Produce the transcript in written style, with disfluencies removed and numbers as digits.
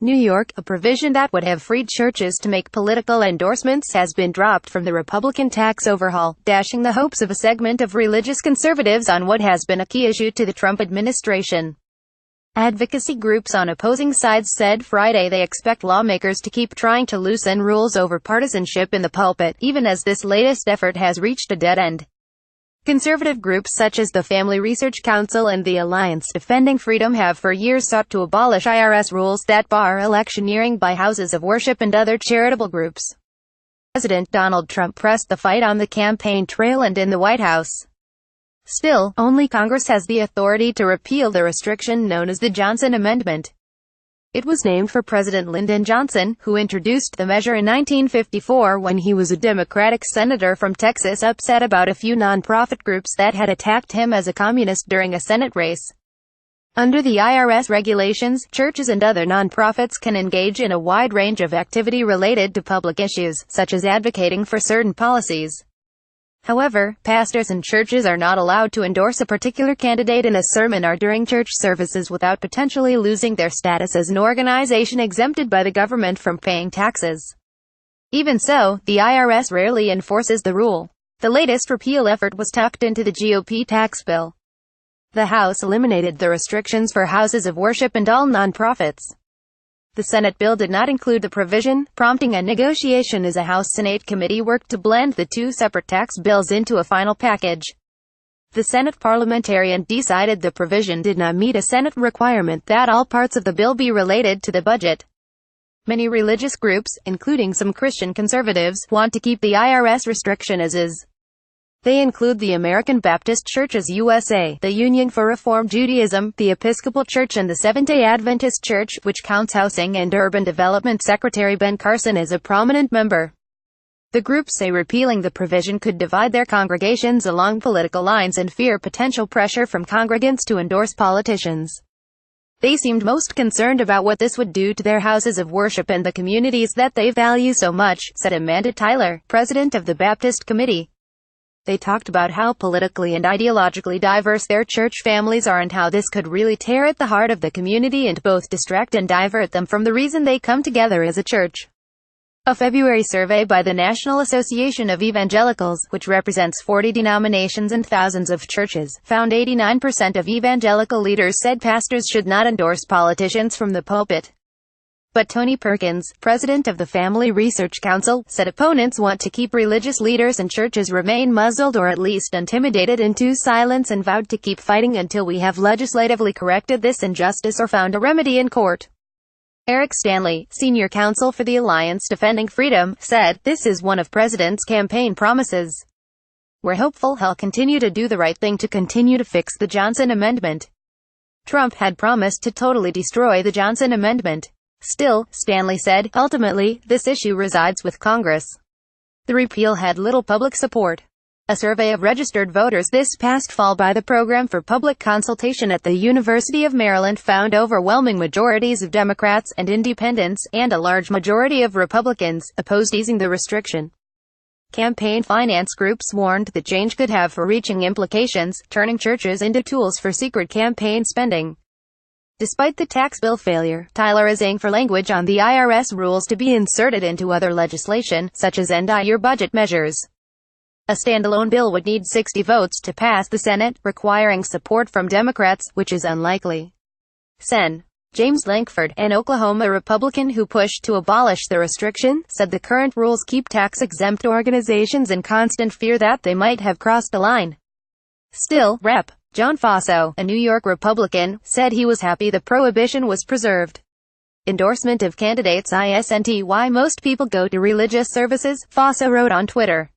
New York, a provision that would have freed churches to make political endorsements has been dropped from the Republican tax overhaul, dashing the hopes of a segment of religious conservatives on what has been a key issue to the Trump administration. Advocacy groups on opposing sides said Friday they expect lawmakers to keep trying to loosen rules over partisanship in the pulpit, even as this latest effort has reached a dead end. Conservative groups such as the Family Research Council and the Alliance Defending Freedom have for years sought to abolish IRS rules that bar electioneering by houses of worship and other charitable groups. President Donald Trump pressed the fight on the campaign trail and in the White House. Still, only Congress has the authority to repeal the restriction known as the Johnson Amendment. It was named for President Lyndon Johnson, who introduced the measure in 1954 when he was a Democratic senator from Texas upset about a few nonprofit groups that had attacked him as a communist during a Senate race. Under the IRS regulations, churches and other nonprofits can engage in a wide range of activity related to public issues, such as advocating for certain policies. However, pastors and churches are not allowed to endorse a particular candidate in a sermon or during church services without potentially losing their status as an organization exempted by the government from paying taxes. Even so, the IRS rarely enforces the rule. The latest repeal effort was tucked into the GOP tax bill. The House eliminated the restrictions for houses of worship and all nonprofits. The Senate bill did not include the provision, prompting a negotiation as a House-Senate committee worked to blend the two separate tax bills into a final package. The Senate parliamentarian decided the provision did not meet a Senate requirement that all parts of the bill be related to the budget. Many religious groups, including some Christian conservatives, want to keep the IRS restriction as is. They include the American Baptist Churches USA, the Union for Reform Judaism, the Episcopal Church and the Seventh-day Adventist Church, which counts Housing and Urban Development Secretary Ben Carson as a prominent member. The groups say repealing the provision could divide their congregations along political lines and fear potential pressure from congregants to endorse politicians. They seemed most concerned about what this would do to their houses of worship and the communities that they value so much, said Amanda Tyler, president of the Baptist Committee. They talked about how politically and ideologically diverse their church families are and how this could really tear at the heart of the community and both distract and divert them from the reason they come together as a church. A February survey by the National Association of Evangelicals, which represents 40 denominations and thousands of churches, found 89% of evangelical leaders said pastors should not endorse politicians from the pulpit. But Tony Perkins, president of the Family Research Council, said opponents want to keep religious leaders and churches remain muzzled or at least intimidated into silence and vowed to keep fighting until we have legislatively corrected this injustice or found a remedy in court. Eric Stanley, senior counsel for the Alliance Defending Freedom, said, "This is one of President's campaign promises. We're hopeful he'll continue to do the right thing to continue to fix the Johnson Amendment." Trump had promised to totally destroy the Johnson Amendment. Still, Stanley said, ultimately, this issue resides with Congress. The repeal had little public support. A survey of registered voters this past fall by the Program for Public Consultation at the University of Maryland found overwhelming majorities of Democrats and independents, and a large majority of Republicans, opposed easing the restriction. Campaign finance groups warned the change could have far-reaching implications, turning churches into tools for secret campaign spending. Despite the tax bill failure, Tyler is aiming for language on the IRS rules to be inserted into other legislation, such as end-of-year budget measures. A standalone bill would need 60 votes to pass the Senate, requiring support from Democrats, which is unlikely. Sen. James Lankford, an Oklahoma Republican who pushed to abolish the restriction, said the current rules keep tax-exempt organizations in constant fear that they might have crossed a line. Still, Rep. John Faso, a New York Republican, said he was happy the prohibition was preserved. Endorsement of candidates isn't why most people go to religious services, Faso wrote on Twitter.